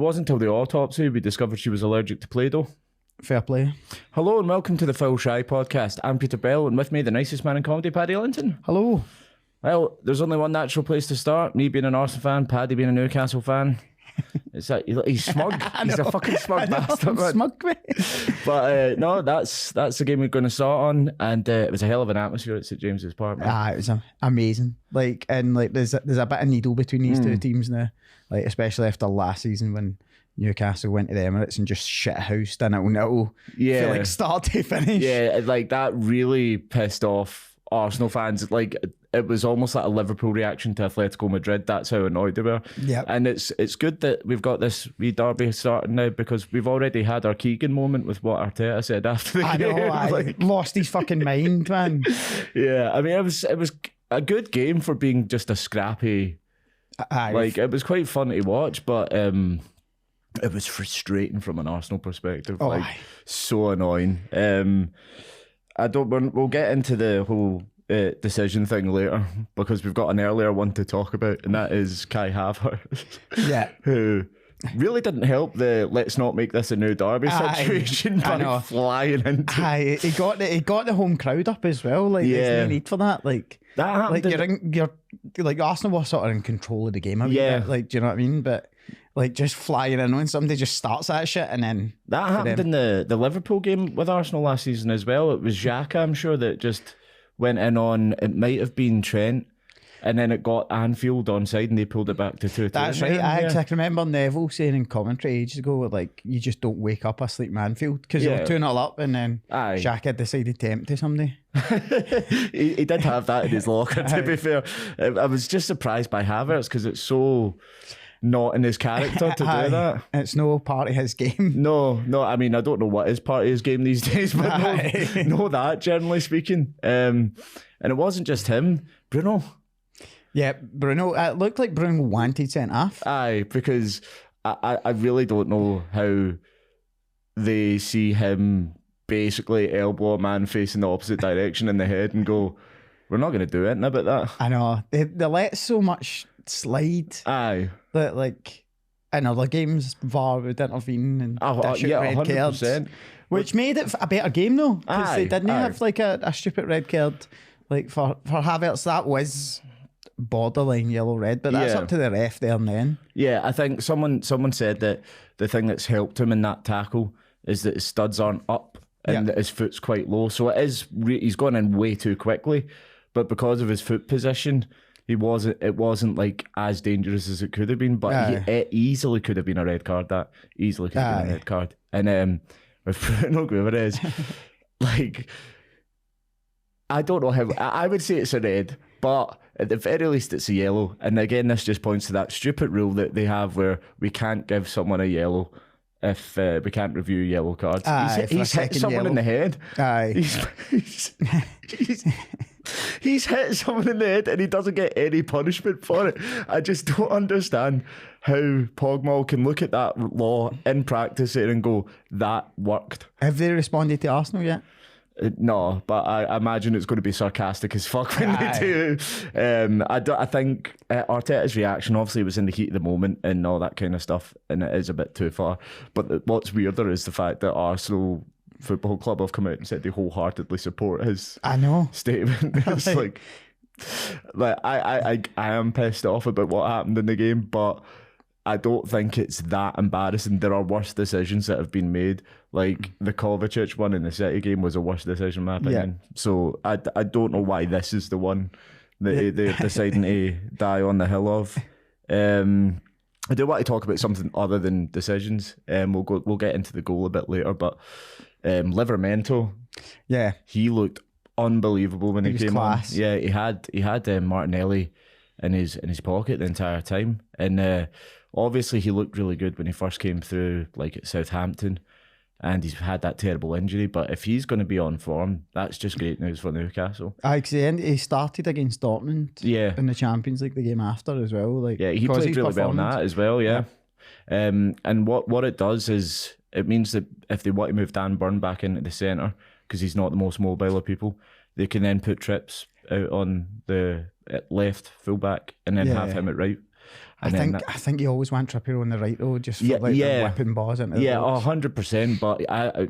wasn't until the autopsy we discovered she was allergic to Play-Doh. Fair play. Hello and welcome to the Phil Shy podcast. I'm Peter Bell, and with me, the nicest man in comedy, Paddy Linton. Hello. Well, there's only one natural place to start. Me being an Arsenal fan, Paddy being a Newcastle fan. It's that he's smug. He's a fucking smug bastard. Man. Smug, mate. But no, that's the game we're going to start on, and it was a hell of an atmosphere at St James's Park. Man. It was amazing. There's a bit of needle between these two teams now. Like, especially after last season when Newcastle went to the Emirates and just shit-housed and 0-0. Yeah, for, start to finish. Yeah, that really pissed off Arsenal fans. Like, it was almost like a Liverpool reaction to Atletico Madrid. That's how annoyed they were. Yeah, and it's good that we've got this wee derby starting now, because we've already had our Keegan moment with what Arteta said after the game. I know, lost his fucking mind, man. Yeah, I mean, it was a good game for being just a scrappy. It was quite fun to watch, but it was frustrating from an Arsenal perspective. So annoying. We'll get into the whole decision thing later, because we've got an earlier one to talk about, and that is Kai Havertz. Yeah. Who really didn't help the let's not make this a new derby situation by flying into. He got the home crowd up as well. There's no need for that. That happened. You're Arsenal were sort of in control of the game. Do you know what I mean? But just flying in when somebody just starts that shit, and then that happened in the Liverpool game with Arsenal last season as well. It was Xhaka, I'm sure, that just went in on, it might have been Trent, and then it got Anfield onside and they pulled it back to 2-2. That's right. I remember Neville saying in commentary ages ago, you just don't wake up asleep in Anfield, because they were 2-0 up, and then Xhaka decided to empty somebody. he did have that in his locker, to be fair. I was just surprised by Havertz, because it's so not in his character to do that. It's no part of his game. No, I mean, I don't know what is part of his game these days, but no that, generally speaking. And it wasn't just him. Bruno. Yeah, Bruno. It looked like Bruno wanted sent off. Aye, because I really don't know how they see him basically elbow a man facing the opposite direction in the head and go, we're not going to do anything about that. I know. They let so much slide. Aye. That in other games, VAR would intervene and dish out red 100%. Cards, which made it a better game though, because they didn't have a stupid red card for Havertz. That was borderline yellow red, but that's up to the ref there and then. Yeah, I think someone said that the thing that's helped him in that tackle is that his studs aren't up and that his foot's quite low, so he's gone in way too quickly, but because of his foot position, it wasn't as dangerous as it could have been, but it easily could have been a red card. That easily could have been a red card. And with Bruno Guimaraes, I don't know how. I would say it's a red, but at the very least it's a yellow. And again, this just points to that stupid rule that they have where we can't give someone a yellow if we can't review yellow cards. He's hit someone in the head. He's hit someone in the head and he doesn't get any punishment for it. I just don't understand how Pogba can look at that law in practice and go, that worked. Have they responded to Arsenal yet? No, but I imagine it's going to be sarcastic as fuck when they do. I think Arteta's reaction obviously was in the heat of the moment and all that kind of stuff, and it is a bit too far. But what's weirder is the fact that Arsenal Football Club have come out and said they wholeheartedly support his statement. It's I am pissed off about what happened in the game, but I don't think it's that embarrassing. There are worse decisions that have been made. The Kovacic one in the City game was a worse decision in my opinion. So I don't know why this is the one that they're deciding to die on the hill of. I do want to talk about something other than decisions. We'll get into the goal a bit later, but Livramento, he looked unbelievable when he came class. On. Yeah, he had Martinelli in his pocket the entire time, and obviously he looked really good when he first came through, at Southampton, and he's had that terrible injury. But if he's going to be on form, that's just great news for Newcastle. He started against Dortmund in the Champions League the game after as well. He played really well in that as well. And what it does is it means that if they want to move Dan Burn back into the centre, because he's not the most mobile of people, they can then put Trips out on the left fullback and then have him at right. I think you always want Trippier on the right though, just for the whipping balls into the box. 100%. But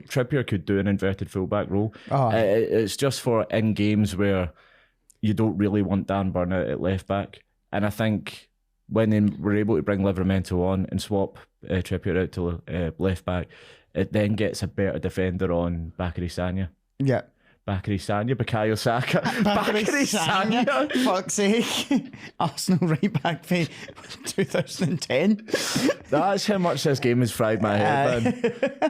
Trippier could do an inverted fullback role. It's just for in games where you don't really want Dan Burn out at left back. And I think when we're able to bring Livramento on and swap Trippier out to left back, it then gets a better defender on Bakary Sagna. Yeah. Bukayo Saka. Bakary Sagna. Fuck's sake. Arsenal right back for 2010. That's how much this game has fried my head, man.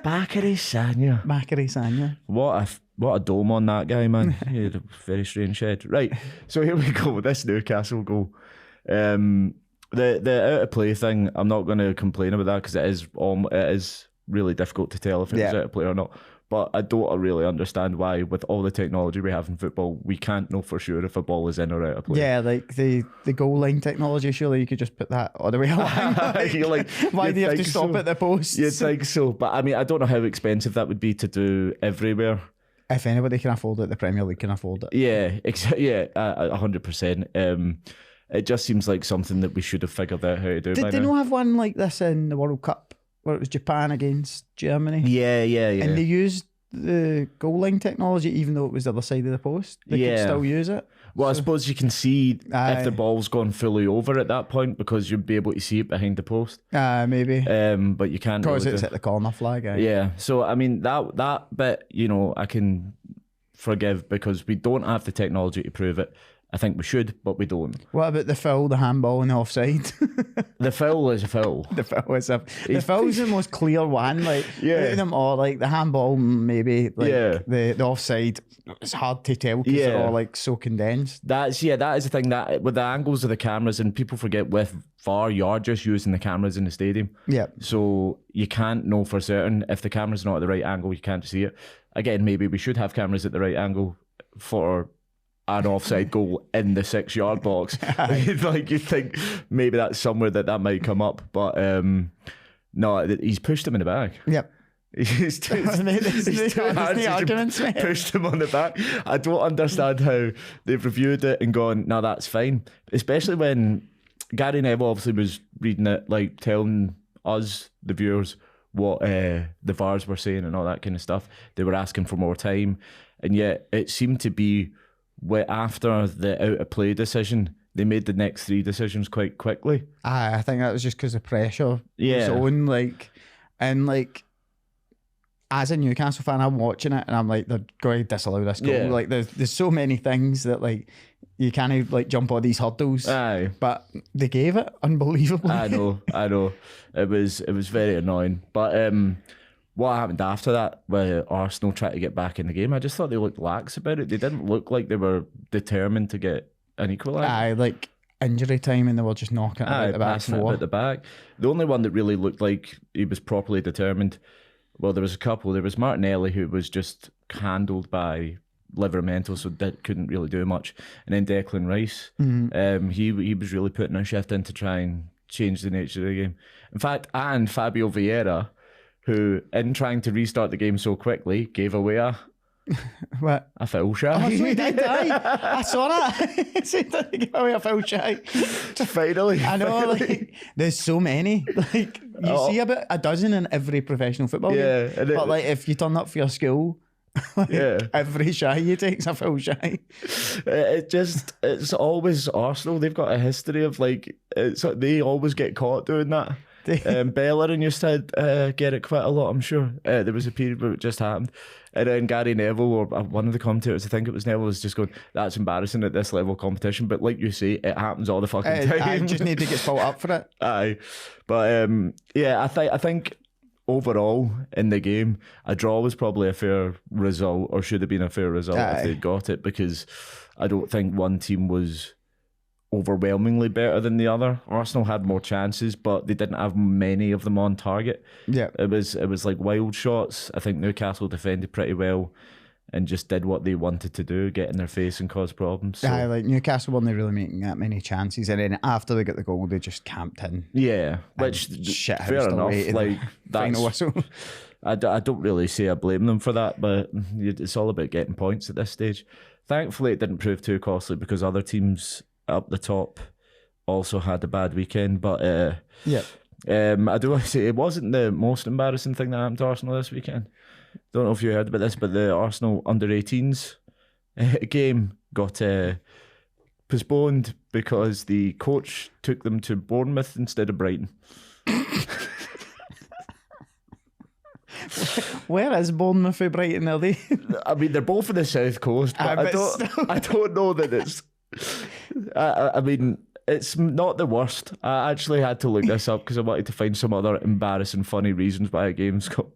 Bakary Sagna. What a dome on that guy, man. He had a very strange head. Right, so here we go with this Newcastle goal. The out of play thing, I'm not going to complain about that because it is really difficult to tell if it was out of play or not. But I don't really understand why, with all the technology we have in football, we can't know for sure if a ball is in or out of play. Yeah, like the goal line technology, surely you could just put that all the way along. Why do you have to stop at the post? You'd think so. But I mean, I don't know how expensive that would be to do everywhere. If anybody can afford it, the Premier League can afford it. Yeah, 100%. It just seems like something that we should have figured out how to do. Did they not have one like this in the World Cup where it was Japan against Germany? Yeah. And they used the goal line technology even though it was the other side of the post. They could still use it. Well, I suppose you can see if the ball's gone fully over at that point because you'll be able to see it behind the post. Maybe. But you can't. Because it's at the corner flag. Yeah. So, I mean, that bit, I can forgive because we don't have the technology to prove it. I think we should, but we don't. What about the foul, the handball, and the offside? The foul is a foul. The foul's the most clear one. Like, out of them all, like the handball, maybe. Like, the offside, it's hard to tell because they're all like so condensed. That is the thing that with the angles of the cameras, and people forget with VAR, you're just using the cameras in the stadium. Yeah. So you can't know for certain if the camera's not at the right angle, you can't see it. Again, maybe we should have cameras at the right angle for an offside goal in the 6-yard box. Like, you think maybe that's somewhere that might come up, but no, he's pushed him in the back. Yep. He's pushed him on the back. I don't understand how they've reviewed it and gone, no, that's fine. Especially when Gary Neville obviously was reading it, like telling us, the viewers, what the VARs were saying and all that kind of stuff. They were asking for more time, and yet it seemed to be after the out of play decision, they made the next 3 decisions quite quickly. I think that was just because of pressure was on, as a Newcastle fan, I'm watching it and I'm like, they're going to disallow this goal. Like, there's so many things that like you can't like jump all these hurdles. But they gave it unbelievably. I know. It was very annoying. But what happened after that, where Arsenal tried to get back in the game, I just thought they looked lax about it. They didn't look like they were determined to get an equaliser. Like injury time, and they were just knocking it out the back. Passing it out the back. The only one that really looked like he was properly determined, well, there was a couple. There was Martinelli, who was just handled by Livramento, so that couldn't really do much. And then Declan Rice, he was really putting a shift in to try and change the nature of the game. In fact, and Fabio Vieira, who, in trying to restart the game so quickly, gave away a foul shy. Oh, so he did, I saw that. So he did give away a foul shy. Finally. I know, like, there's so many. Like, you see about a dozen in every professional football game. But like, if you turn up for your school, every shy you take's a foul shy. It's always Arsenal. They've got a history of like, they always get caught doing that. Bellerin used to get it quite a lot, I'm sure. There was a period where it just happened. And then Gary Neville, or one of the commentators, I think it was Neville, was just going, that's embarrassing at this level of competition. But like you say, it happens all the fucking time. I just need to get pulled up for it. Aye. But I think overall in the game, a draw was probably a fair result, or should have been a fair result if they'd got it, because I don't think one team was overwhelmingly better than the other. Arsenal had more chances, but they didn't have many of them on target. Yeah, it was like wild shots. I think Newcastle defended pretty well and just did what they wanted to do, get in their face and cause problems. So. Like Newcastle weren't really making that many chances, and then after they got the goal, they just camped in. Yeah, which fair enough. Like that's final whistle. I don't really say I blame them for that, but it's all about getting points at this stage. Thankfully, it didn't prove too costly because other teams up the top also had a bad weekend, but yeah. I do want to say it wasn't the most embarrassing thing that happened to Arsenal this weekend. Don't know if you heard about this, but the Arsenal under-18s game got postponed because the coach took them to Bournemouth instead of Brighton. Where is Bournemouth for Brighton, are they? I mean, they're both on the south coast, but I don't know that it's... I mean, it's not the worst. I actually had to look this up because I wanted to find some other embarrassing, funny reasons why a game's got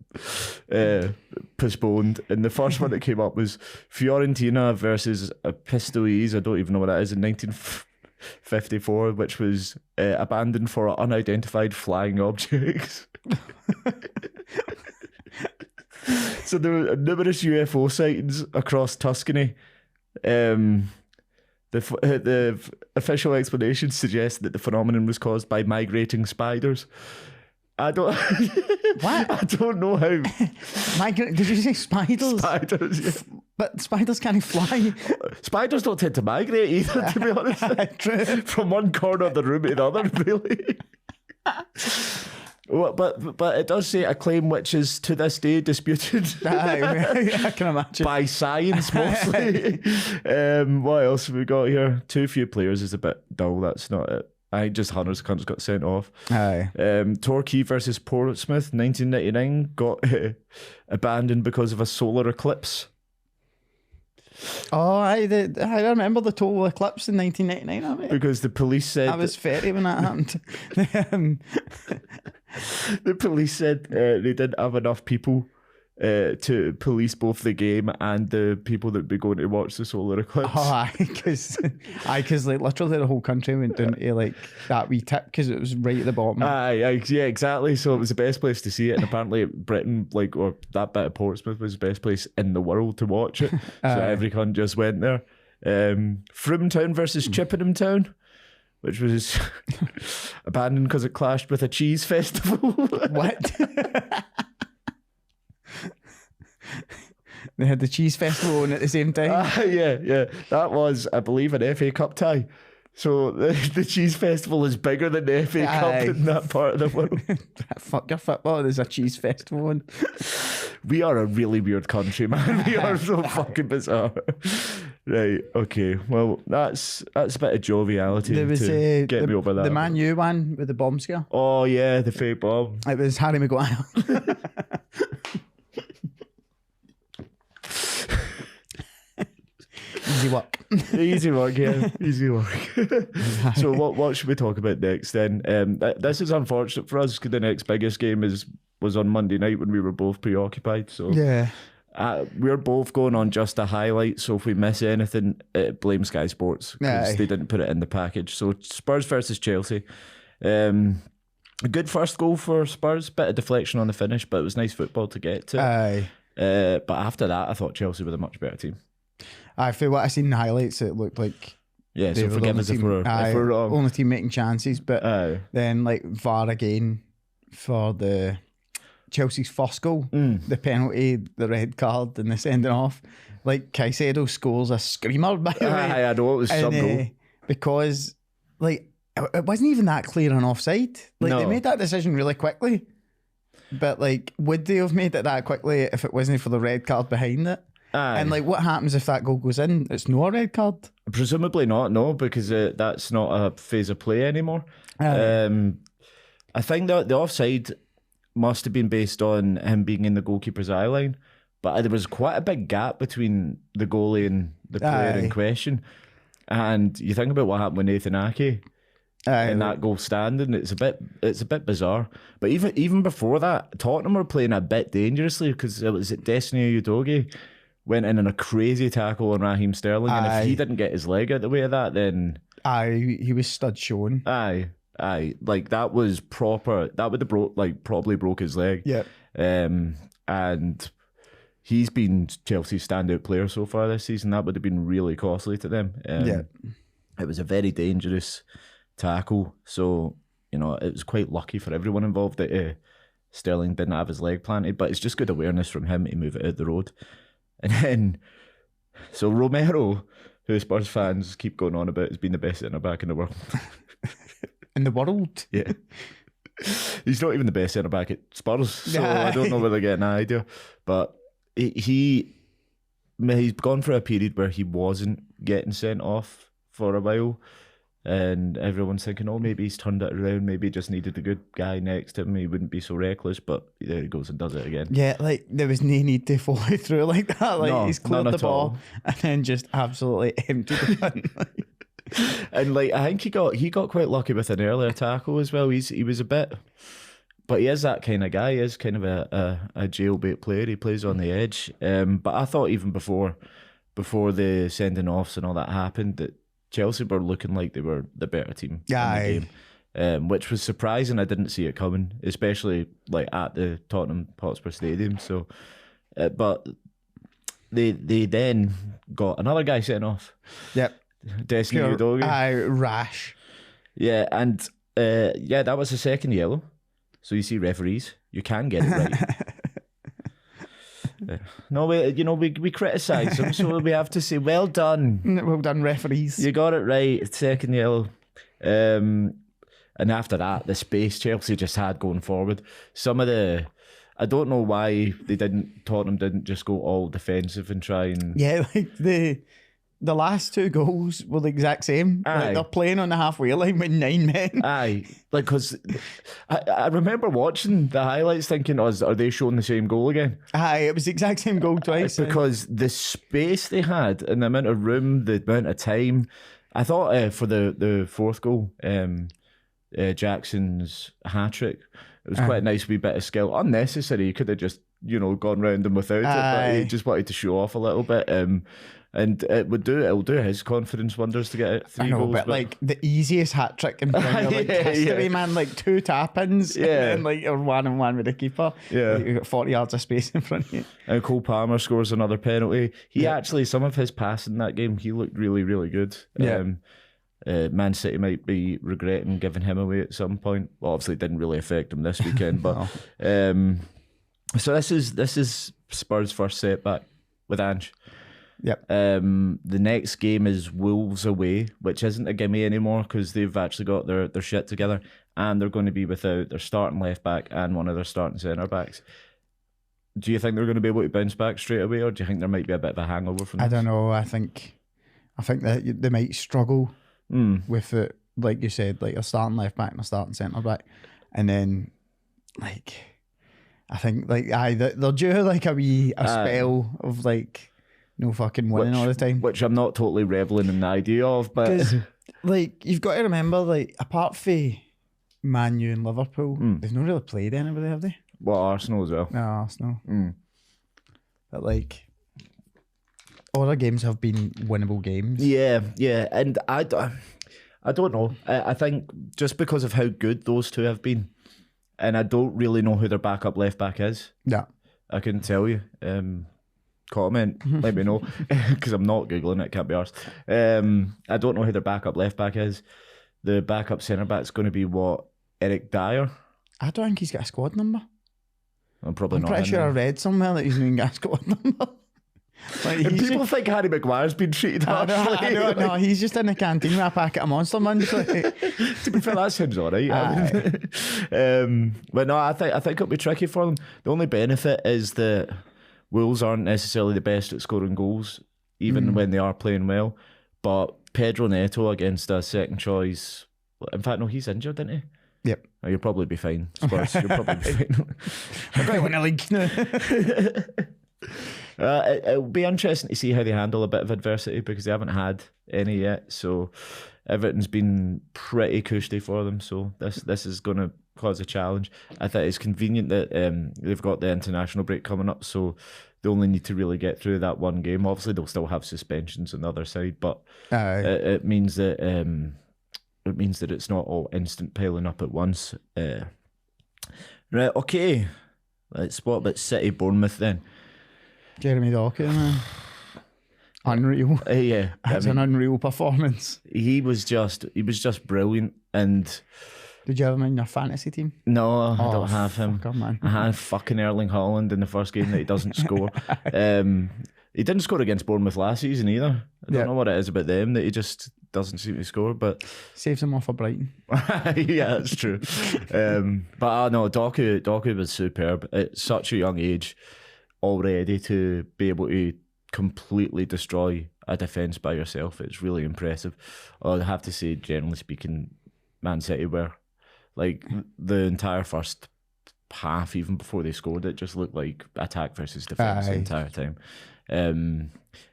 postponed. And the first one that came up was Fiorentina versus Pistoiese, I don't even know what that is, in 1954, which was abandoned for unidentified flying objects. So there were numerous UFO sightings across Tuscany. The official explanation suggests that the phenomenon was caused by migrating spiders. I don't... What? I don't know how... Did you say spiders? Spiders, yeah. But spiders can't fly. Spiders don't tend to migrate either, to be honest. True. From one corner of the room to the other, really. But it does say a claim which is to this day disputed. I can imagine. By science mostly. What else have we got here? Too few players is a bit dull. That's not it. I think just Hunter's cunts got sent off. Torquay versus Portsmouth 1999 got abandoned because of a solar eclipse. Oh, I remember the total eclipse in 1999. Because the police said... I was 30 when that happened. The police said they didn't have enough people to police both the game and the people that would be going to watch the solar eclipse. Oh, because like literally the whole country went down to like that wee tip because it was right at the bottom. Yeah, exactly. So it was the best place to see it, and apparently Britain, like, or that bit of Portsmouth was the best place in the world to watch it. So every cunt just went there. Frome Town versus Chippenham Town, which was abandoned because it clashed with a cheese festival. What? They had the cheese festival on at the same time. Yeah. That was, I believe, an FA Cup tie. So the cheese festival is bigger than the FA Cup in that part of the world. Fuck your football, there's a cheese festival on. We are a really weird country, man. We are so fucking bizarre. Right, okay. Well, that's a bit of joviality there was, to get me over that. The Man U one with the bomb scare. Oh, yeah, the fake bomb. It was Harry Maguire. Easy work. Easy work, yeah. Easy work. So what should we talk about next then? This is unfortunate for us because the next biggest game was on Monday night when we were both preoccupied. So yeah. We're both going on just a highlight, so if we miss anything, blame Sky Sports because they didn't put it in the package. So Spurs versus Chelsea. A good first goal for Spurs, bit of deflection on the finish, but it was nice football to get to. But after that, I thought Chelsea were a much better team. I feel what I seen in the highlights, it looked like so forgive us if we're wrong. Only team making chances, but then like VAR again for the Chelsea's first goal, the penalty, the red card, and the sending off. Like Caicedo scores a screamer, by the way. I know it was some goal because like it wasn't even that clear an offside. Like they made that decision really quickly, but like would they have made it that quickly if it wasn't for the red card behind it? And like, what happens if that goal goes in? It's no red card. Presumably not, no, because that's not a phase of play anymore. I think that the offside must have been based on him being in the goalkeeper's eye line, but there was quite a big gap between the goalie and the player in question. And you think about what happened with Nathan Ake in that goal standing, it's a bit bizarre. But even before that, Tottenham were playing a bit dangerously because it was Destiny Udogie went in a crazy tackle on Raheem Sterling, and if he didn't get his leg out the way of that, then he was stud showing. Like that was proper. That would have probably broke his leg. Yeah. And he's been Chelsea's standout player so far this season. That would have been really costly to them. It was a very dangerous tackle, so it was quite lucky for everyone involved that Sterling didn't have his leg planted. But it's just good awareness from him to move it out the road. And then, so Romero, who Spurs fans keep going on about, has been the best centre back in the world. in the world. Yeah. He's not even the best centre back at Spurs, so I don't know where they're getting that idea. But he's gone for a period where he wasn't getting sent off for a while, and everyone's thinking, oh, maybe he's turned it around, maybe he just needed a good guy next to him, he wouldn't be so reckless, but there he goes and does it again. Yeah, like there was no need to follow through like that. Like no, he's cleared the ball and then just absolutely emptied the bin. And like I think he got quite lucky with an earlier tackle as well. He was a bit, but he is that kind of guy. He is kind of a jailbait player. He plays on the edge. But I thought even before the sending offs and all that happened, that Chelsea were looking like they were the better team in the game, which was surprising. I didn't see it coming, especially like at the Tottenham Hotspur Stadium. So, but they then got another guy sent off. Yep. Destiny Udogie. Rash. Yeah, and that was the second yellow. So you see, referees, you can get it right. No, we criticise them, so we have to say, well done. Well done, referees. You got it right, second yellow. And after that, the space Chelsea just had going forward. I don't know why Tottenham didn't just go all defensive and try and... Yeah, like the last two goals were the exact same. Like they're playing on the halfway line with 9 men. Aye, like because I remember watching the highlights thinking, are they showing the same goal again? Aye, it was the exact same goal twice. Because the space they had and the amount of room, the amount of time. I thought for the fourth goal, Jackson's hat-trick, it was quite a nice wee bit of skill. Unnecessary, he could have just, gone round him without it, but he just wanted to show off a little bit. And it'll do his confidence wonders to get 3 goals. But like the easiest hat trick in Premier League history, man. Like 2 tap-ins, and then like you're 1-on-1 with the keeper. Yeah, you've got 40 yards of space in front of you. And Cole Palmer scores another penalty. He actually, some of his passing that game, he looked really, really good. Yeah. Man City might be regretting giving him away at some point. Well, obviously, it didn't really affect him this weekend, but so this is Spurs' first setback with Ange. Yep. The next game is Wolves away, which isn't a gimme anymore because they've actually got their shit together, and they're going to be without their starting left back and one of their starting centre backs. Do you think they're going to be able to bounce back straight away, or do you think there might be a bit of a hangover from this? I don't know. I think that they might struggle with it, like you said, like a starting left back and a starting centre back, and then like I think like they'll do like a spell of like. No fucking winning all the time. Which I'm not totally reveling in the idea of, but... like, you've got to remember, like, apart from Man U and Liverpool, they've not really played anybody, have they? Well, Arsenal as well. No, Arsenal. But, like, all their games have been winnable games. Yeah, and I don't know. I think just because of how good those two have been, and I don't really know who their backup left back is. Yeah. I couldn't tell you. Comment, let me know, because I'm not Googling it, can't be arsed. I don't know who their backup left back is. The backup centre back's going to be Eric Dyer? I don't think he's got a squad number. I'm pretty sure I read somewhere that he's not got a squad number. Like, and people think Harry Maguire's been treated harshly. No, he's just in the canteen with a packet of Monster Munch. To be fair, that sounds alright. But no, I think it'll be tricky for them. The only benefit is that Wolves aren't necessarily the best at scoring goals, even when they are playing well. But Pedro Neto against a second choice. In fact, no, he's injured, isn't he? Yep. Oh, you'll probably be fine, Spurs. You'll probably be fine. We're going to win a league now. It'll be interesting to see how they handle a bit of adversity because they haven't had any yet. So everything's been pretty cushy for them. So this is going to cause a challenge. I think it's convenient that they've got the international break coming up, so they only need to really get through that one game. Obviously, they'll still have suspensions on the other side, but it means that it's not all instant piling up at once. Right, okay. What about City Bournemouth then? Jeremy Doku, man. Unreal. Yeah, that's an unreal performance. He was just brilliant. And did you have him in your fantasy team? No, I don't have him. Man. I had fucking Erling Haaland in the first game that he doesn't score. He didn't score against Bournemouth last season either. I don't know what it is about them that he just doesn't seem to score, but saves him off of Brighton. Yeah, that's true. But I know Doku was superb at such a young age already to be able to completely destroy a defence by yourself. It's really impressive. I'd have to say, generally speaking, Man City were like the entire first half, even before they scored, it just looked like attack versus defence the entire time. And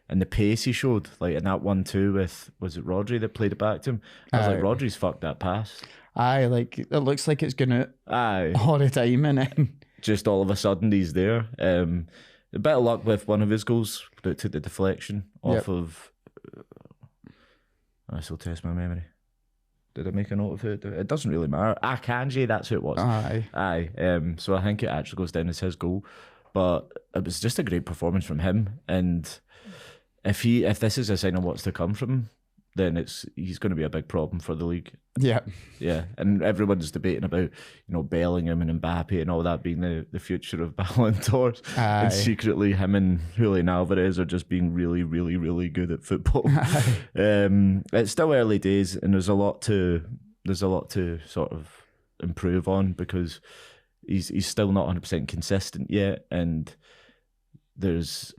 the pace he showed, like in that 1-2 with, was it Rodri that played it back to him? I was like, Rodri's fucked that pass. Like it looks like it's going out all the time, and then just all of a sudden he's there. A bit of luck with one of his goals that took the deflection off of. I still test my memory. Did I make a note of it? It doesn't really matter. Kanji, that's who it was. Aye. So I think it actually goes down as his goal, but it was just a great performance from him. And if this is a sign of what's to come from him, then he's going to be a big problem for the league. Yeah. And everyone's debating about, Bellingham and Mbappe and all that being the future of Ballon d'Ors. And secretly him and Julian Alvarez are just being really, really, really good at football. It's still early days, and there's a lot to sort of improve on, because he's still not 100% consistent yet, and there's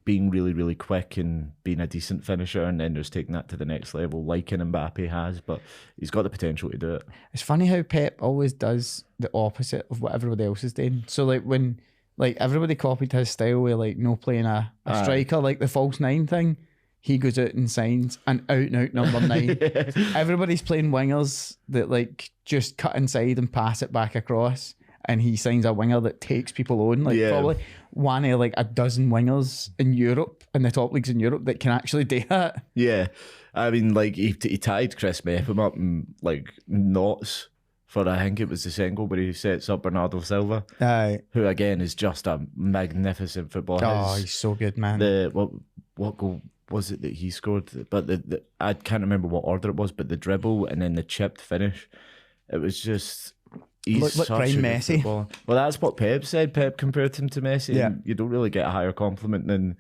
being really, really quick and being a decent finisher, and then there's taking that to the next level like an Mbappe has, but he's got the potential to do it. It's funny how Pep always does the opposite of what everybody else is doing. So like when everybody copied his style with like no playing a striker, like the false nine thing, he goes out and signs an out number 9. Everybody's playing wingers that like just cut inside and pass it back across, and he signs a winger that takes people on, probably one of like a dozen wingers in Europe, in the top leagues in Europe, that can actually do that. Yeah. I mean, like, he tied Chris Mepham up in like knots for, I think it was the second goal, where he sets up Bernardo Silva, who again is just a magnificent footballer. He's so good, man. What goal was it that he scored? But I can't remember what order it was, but the dribble and then the chipped finish, it was just... He's such prime Messi. Well, that's what Pep said. Pep compared him to Messi. Yeah. And you don't really get a higher compliment than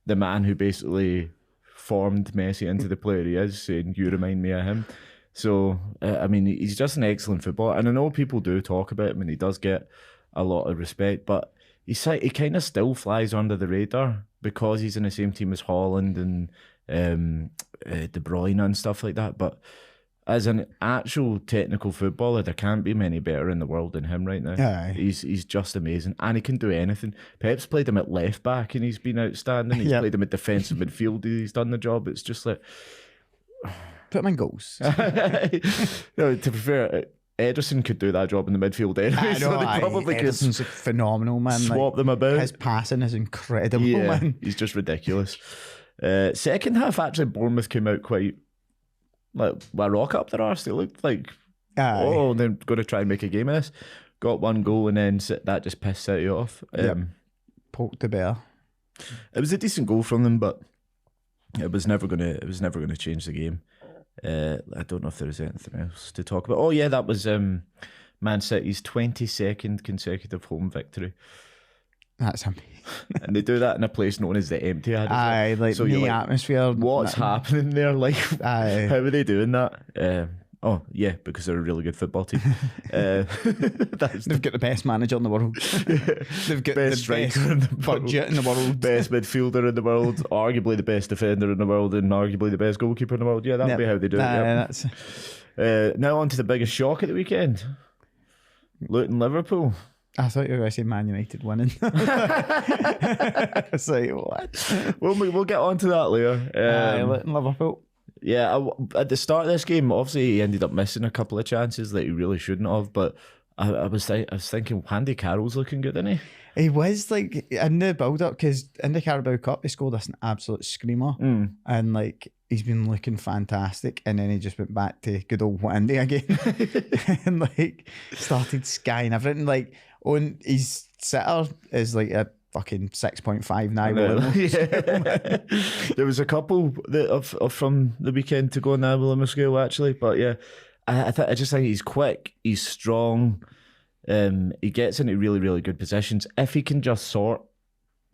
the man who basically formed Messi into the player he is, saying, you remind me of him. So, I mean, he's just an excellent footballer. And I know people do talk about him, and he does get a lot of respect, but he kind of still flies under the radar because he's in the same team as Haaland and De Bruyne and stuff like that. But as an actual technical footballer, there can't be many better in the world than him right now. He's just amazing, and he can do anything. Pep's played him at left back, and he's been outstanding. He's played him at defensive midfield. He's done the job. It's just like, put him in goals. To be fair, Ederson could do that job in the midfield anyway. So they probably Ederson's could phenomenal, man. Swap them about. His passing is incredible, man. He's just ridiculous. Second half, actually, Bournemouth came out quite like a rock up their arse. They looked like, they're going to try and make a game of this. Got one goal, and then that just pissed City off. Poked the bear. It was a decent goal from them, but it was never going to change the game. I don't know if there is anything else to talk about. Oh yeah, that was Man City's 22nd consecutive home victory. That's amazing. And they do that in a place known as the Empty-Head. Like so the atmosphere. What's happening there? Like, how are they doing that? Oh yeah, because they're a really good football team. They've got the best manager in the world. They've got best striker in the budget in the world. Best midfielder in the world. Arguably the best defender in the world, and arguably the best goalkeeper in the world. Yeah, that'll be how they do it. Now on to the biggest shock of the weekend. Luton Liverpool. I thought you were going to say Man United winning. It's like, what? We'll get on to that later. Luton Liverpool. Yeah, at the start of this game, obviously he ended up missing a couple of chances that he really shouldn't have. But I was thinking, Andy Carroll's looking good, isn't he? He was like in the build up, because in the Carabao Cup he scored us an absolute screamer, and like he's been looking fantastic. And then he just went back to good old Andy again, and like started skying everything. Like on his sitter is like a fucking 6.5 now. There was a couple of from the weekend to go on that William scale actually, but yeah, I just think he's quick, he's strong, he gets into really, really good positions. If he can just sort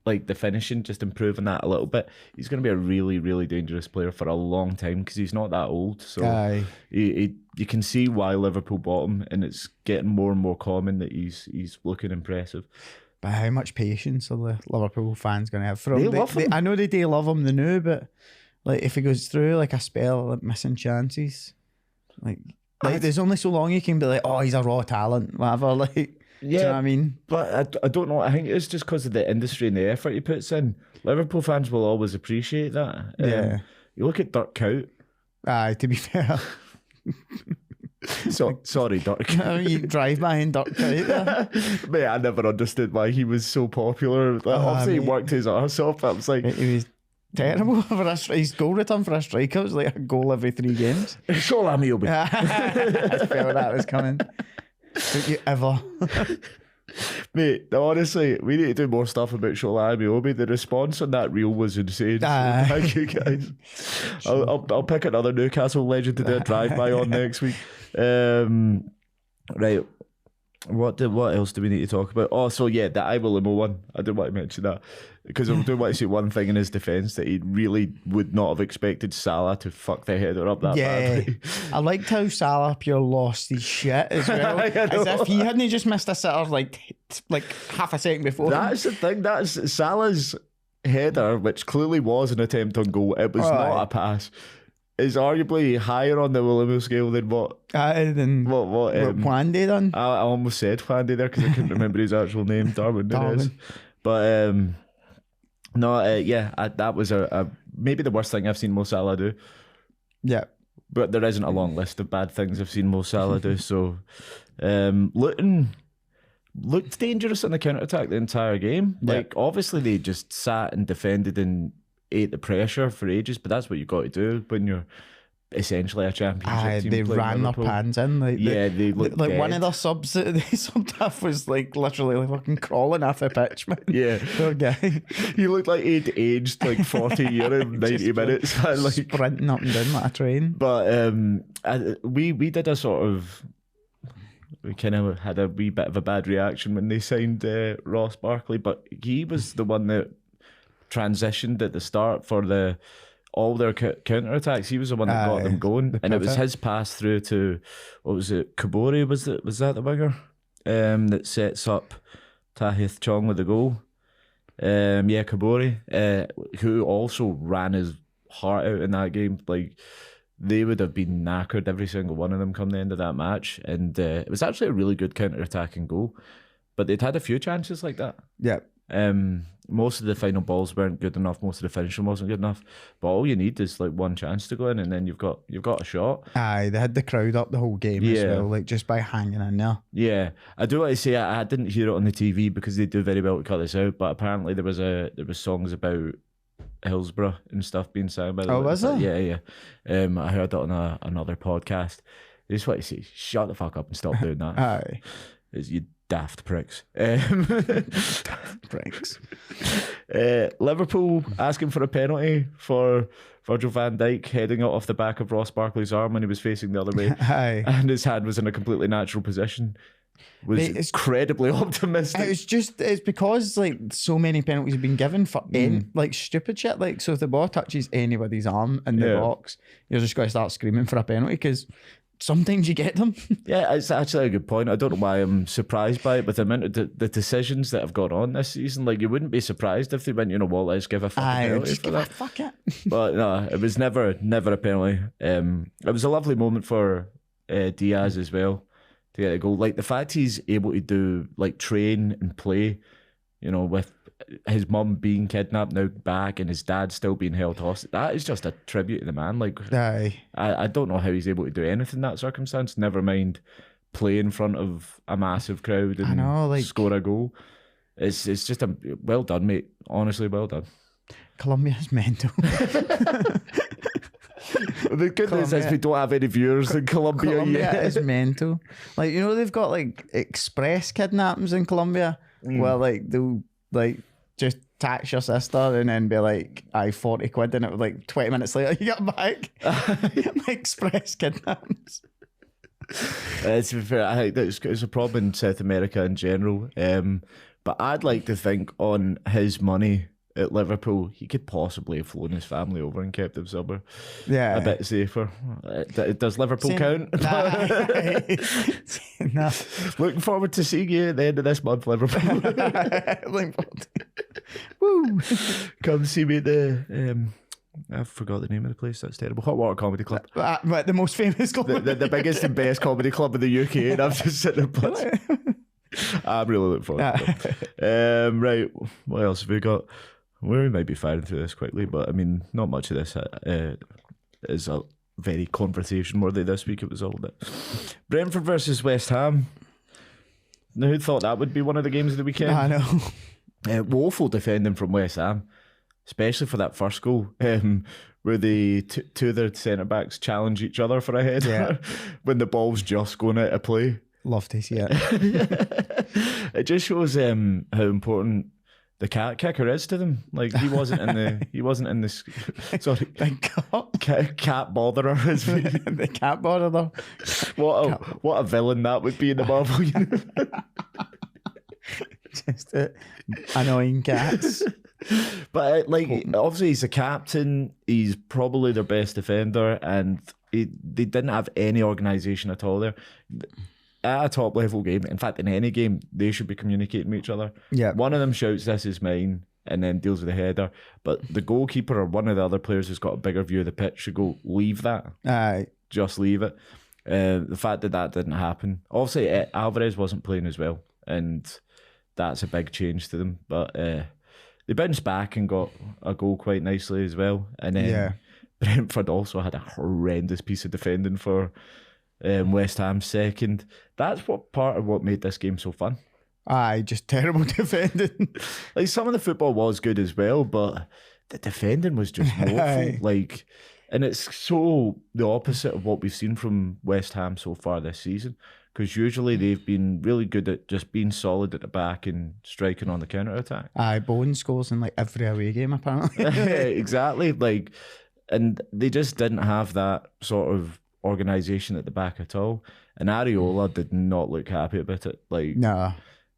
like the finishing, just improving that a little bit, he's going to be a really, really dangerous player for a long time because he's not that old. So you can see why Liverpool bought him, and it's getting more and more common that he's looking impressive. But how much patience are the Liverpool fans going to have for him? They love him. I know they do love him, they know, but like if he goes through like a spell like missing chances, like there's only so long you can be like, oh, he's a raw talent, whatever. Like, do you know what I mean? But I don't know. I think it's just because of the industry and the effort he puts in. Liverpool fans will always appreciate that. Yeah. You look at Dirk Kuyt. To be fair. Sorry, Dirk. You drive by in Dirk Kuyt. Mate, I never understood why he was so popular. Like, obviously, he worked his arse off. But I was like, he was terrible for his goal return for a striker. It was like a goal every 3 games. Sure, I felt that was coming. Don't you ever? Mate, honestly, we need to do more stuff about Shola Amiobi. The response on that reel was insane. So thank you, guys. I'll pick another Newcastle legend to do a drive-by on next week. Right. What else do we need to talk about? Oh, so yeah, the Ivo Limo one. I did want to mention that because I do want to say one thing in his defence, that he really would not have expected Salah to fuck the header up that badly. I liked how Salah pure lost his shit as well. As if he hadn't just missed a sitter like half a second before. That's the thing. That's Salah's header, which clearly was an attempt on goal. It was not a pass. Is arguably higher on the Willemo scale than what Juande done. I almost said Juande there because I couldn't remember his actual name. Darwin. But that was a maybe the worst thing I've seen Mo Salah do. Yeah, but there isn't a long list of bad things I've seen Mo Salah do. So Luton looked dangerous on the counter-attack the entire game. Like obviously they just sat and defended and ate the pressure for ages, but that's what you've got to do when you're essentially a championship team. They ran Liverpool. their pans in. They looked like dead. One of their subs that they subbed off was like literally like fucking crawling off the pitch, man. Yeah. Poor guy. He looked like he'd aged like 40 years in 90 minutes. Like sprinting up and down like a train. But we did a sort of... We kind of had a wee bit of a bad reaction when they signed Ross Barkley, but he was the one that transitioned at the start for all their counter-attacks. He was the one that got them going, and it was his pass through to, what was it, Kabori, was that the winger that sets up Tahith Chong with the goal. Kabori, who also ran his heart out in that game. Like, they would have been knackered, every single one of them, come the end of that match, and it was actually a really good counter-attacking goal, but they'd had a few chances like that. Yeah. Most of the final balls weren't good enough. Most of the finishing wasn't good enough. But all you need is like one chance to go in, and then you've got a shot. Aye, they had the crowd up the whole game as well, like just by hanging in there. Yeah, I do want to say I didn't hear it on the TV because they do very well to cut this out. But apparently there was songs about Hillsborough and stuff being sung by the. Oh, was it? Yeah. I heard that on another podcast. I just want to say, shut the fuck up and stop doing that. Aye, you daft pricks. Daft pricks. Liverpool asking for a penalty for Virgil van Dijk heading it off the back of Ross Barkley's arm when he was facing the other way. Aye. And his hand was in a completely natural position. Was incredibly optimistic. It's because like so many penalties have been given for like stupid shit. Like, so if the ball touches anybody's arm in the box, you're just going to start screaming for a penalty because sometimes you get them. Yeah, it's actually a good point. I don't know why I'm surprised by it with the amount of the decisions that have gone on this season. Like, you wouldn't be surprised if they went, let's give a fucking penalty for that. Fuck it. But no, it was never a penalty. It was a lovely moment for Diaz as well to get a goal. Like, the fact he's able to do, like, train and play, with his mum being kidnapped now back and his dad still being held hostage, that is just a tribute to the man. Like, I don't know how he's able to do anything in that circumstance, never mind play in front of a massive crowd and score a goal. It's just well done, mate. Honestly, well done. Colombia's mental. The good news is we don't have any viewers in Colombia yet. Colombia is mental. Like, they've got like express kidnappings in Colombia where like they'll like just tax your sister and then be like, 40 quid, and it was like 20 minutes later you get back. Like, express kidnappings. To be fair, I think it's a problem in South America in general. But I'd like to think on his money at Liverpool, he could possibly have flown his family over and kept them somewhere a bit safer. Does Liverpool count? No. Looking forward to seeing you at the end of this month, Liverpool. Woo! Come see me at the... I forgot the name of the place. That's terrible. Hot Water Comedy Club. The most famous club. The biggest and best comedy club in the UK, and I'm just sitting there. I'm really looking forward to it. Right, what else have we got? We might be firing through this quickly, but I mean, not much of this is a very conversation worthy this week. It was all that. Brentford versus West Ham. Now, who thought that would be one of the games of the weekend? I know. Woeful defending from West Ham, especially for that first goal, where the two of their centre backs challenge each other for a header when the ball's just going out of play. Love to see it. It just shows how important the cat kicker is to them. Like he wasn't in the sorry, cat botherer. The cat botherer. What a villain that would be in the Marvel universe. Just annoying cats. But obviously he's a captain. He's probably their best defender, and they didn't have any organisation at all there. At a top level game, in fact, in any game, they should be communicating with each other. Yeah. One of them shouts, "This is mine," and then deals with the header. But the goalkeeper or one of the other players who's got a bigger view of the pitch should go, leave that. Aye. Just leave it. The fact that didn't happen. Obviously, Alvarez wasn't playing as well, and that's a big change to them. But they bounced back and got a goal quite nicely as well. And then Brentford also had a horrendous piece of defending for West Ham second. That's what part of what made this game so fun. Aye, just terrible defending. Like some of the football was good as well, but the defending was just woeful. And it's so the opposite of what we've seen from West Ham so far this season. Because usually they've been really good at just being solid at the back and striking on the counter attack. Aye, Bowen scores in every away game apparently. Exactly. And they just didn't have that sort of organisation at the back at all. And Areola did not look happy about it. Nah.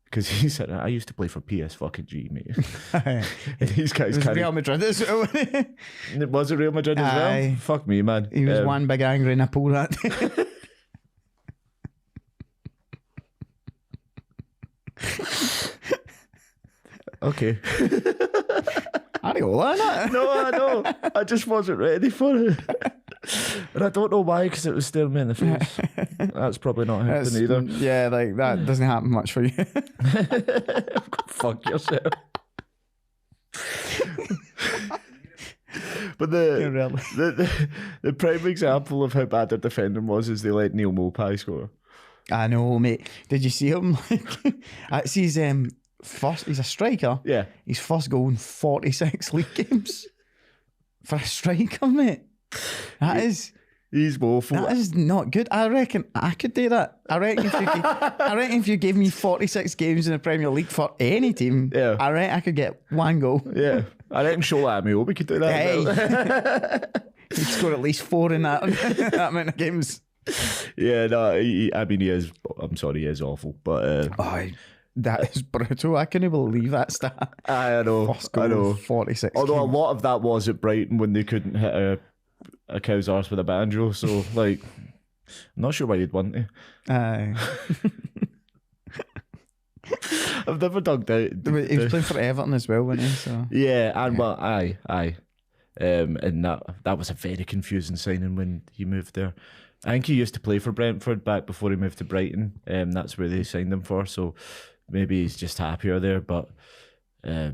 Because he said, I used to play for PS fucking G, mate. And these guys it was Real Madrid as well. Was it Real Madrid as well? Fuck me, man. He was one big angry nipple that day. Okay. Areola, innit? No, I know. I just wasn't ready for it. And I don't know why, because it was staring me in the face. That's probably not happening either. Yeah, that doesn't happen much for you. Fuck yourself. But the prime example of how bad their defending was is they let Neil Maupay score. I know, mate. Did you see him? It's his first. He's a striker. Yeah. His first goal in 46 league games. For a striker, mate. He's woeful. That is not good. I reckon I could do that. I reckon if you gave me 46 games in the Premier League for any team, I reckon I could get one goal. Yeah. I reckon Shola Amiobi could do that. Hey. He'd score at least 4 in that amount of games. Yeah, no, he is. I'm sorry, he is awful. But that is brutal. I can't believe that stat. I know. First goal, I know. 46. Although a lot of that was at Brighton when they couldn't hit a cow's arse with a banjo. So, I'm not sure why you'd want to. Aye. I've never dug out. He was playing for Everton as well, wasn't he? So. Yeah, and well, aye. And that was a very confusing signing when he moved there. I think he used to play for Brentford back before he moved to Brighton. That's where they signed him for. So maybe he's just happier there. But I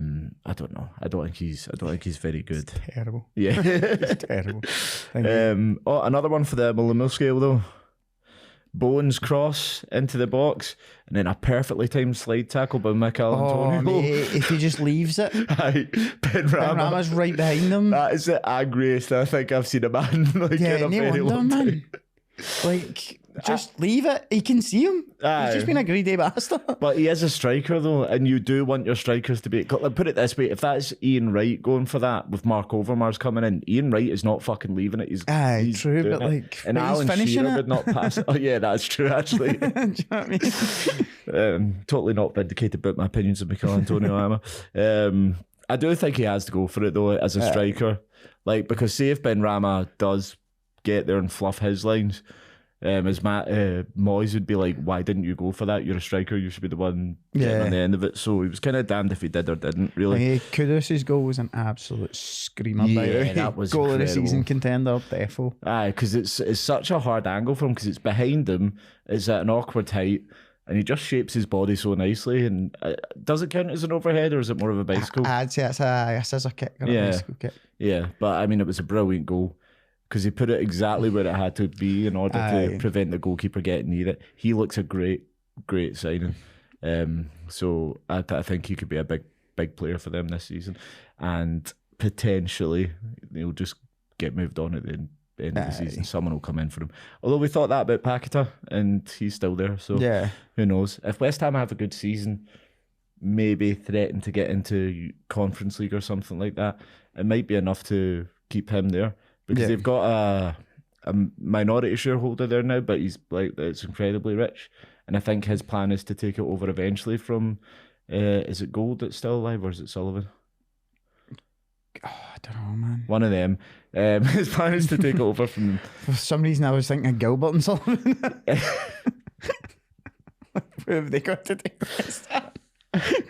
don't know. I don't think he's very good. It's terrible. Yeah, it's terrible. Another one for the Millennial scale though. Bowen's cross into the box and then a perfectly timed slide tackle by Mikel Antonio. Mate, if he just leaves it. Aye, Benrahma's right behind him. That is the angriest I think I've seen a man in a very long time. Just leave it. He can see him. He's just been a greedy bastard. But he is a striker, though, and you do want your strikers to be... Put it this way, if that's Ian Wright going for that with Mark Overmars coming in, Ian Wright is not fucking leaving it. He's true, but like... And Alan Shearer would not pass it. Oh, yeah, that's true, actually. Do you know what I mean? Totally not vindicated about my opinions of Mikel Antonio Rama. I do think he has to go for it, though, as a striker. Like, because say if Ben Rama does get there and fluff his lines... as Matt Moyes would be like, why didn't you go for that? You're a striker, you should be the one getting on the end of it. So he was kind of damned if he did or didn't, really. Kudus' goal was an absolute screamer. That was goal incredible. of the season contender, defo. Aye, because it's such a hard angle for him, because it's behind him, it's at an awkward height, and he just shapes his body so nicely. And does it count as an overhead, or is it more of a bicycle? I'd say it's a scissor kick or a bicycle kick. Yeah, but I mean, it was a brilliant goal. Because he put it exactly where it had to be in order to prevent the goalkeeper getting near it. He looks a great signing. So I think he could be a big player for them this season. And potentially, he'll just get moved on at the end of the season. Someone will come in for him. Although we thought that about Paqueta, and he's still there. So who knows? If West Ham have a good season, maybe threaten to get into Conference League or something like that, it might be enough to keep him there. Because they've got a minority shareholder there now, but he's like, it's incredibly rich. And I think his plan is to take it over eventually from, is it Gold that's still alive, or is it Sullivan? Oh, I don't know, man. One of them. His plan is to take it over from... For some reason I was thinking of Gilbert and Sullivan. Where have they got to take this?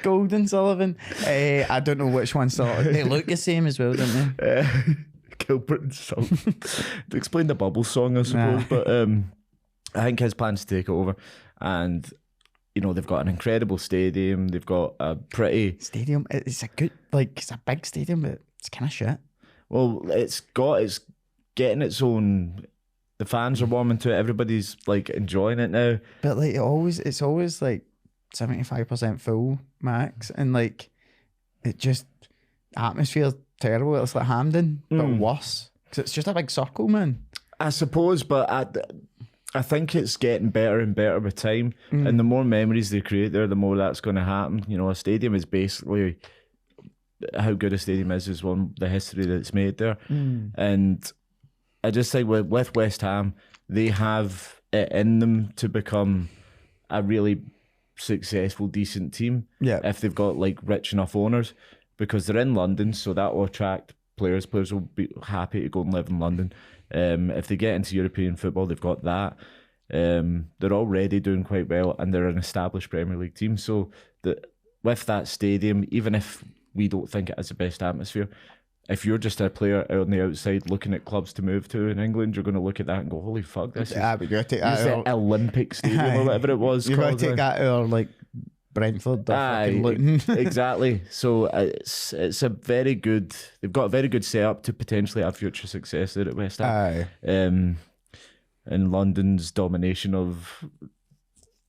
Gold and Sullivan. I don't know which one started. They look the same as well, don't they? Gilbert and Sullivan. To explain the Bubbles song, I suppose. But I think his plan's to take it over. And, you know, they've got an incredible stadium. They've got a pretty... Stadium? It's a good, like, it's a big stadium, but it's kind of shit. Well, it's getting its own... The fans are warming to it. Everybody's, like, enjoying it now. But, like, it's always, like, 75% full max. And, like, it just... Atmosphere's terrible. It's like Hampden, but worse. Because it's just a big circle, man. I suppose, but I think it's getting better and better with time. And the more memories they create there, the more that's going to happen. You know, a stadium is basically... How good a stadium is the history that's made there. And I just think with West Ham, they have it in them to become a really successful, decent team. Yeah. If they've got, like, rich enough owners. Because they're in London, so that will attract players. Players will be happy to go and live in London. If they get into European football, they've got that. They're already doing quite well, and they're an established Premier League team. So with that stadium, even if we don't think it has the best atmosphere, if you're just a player out on the outside looking at clubs to move to in England, you're going to look at that and go, holy fuck, this is the Olympic Stadium or whatever it was. You've got to take that or like Brentford. Exactly. So it's a very good... They've got a very good setup to potentially have future success there at West Ham. And London's domination of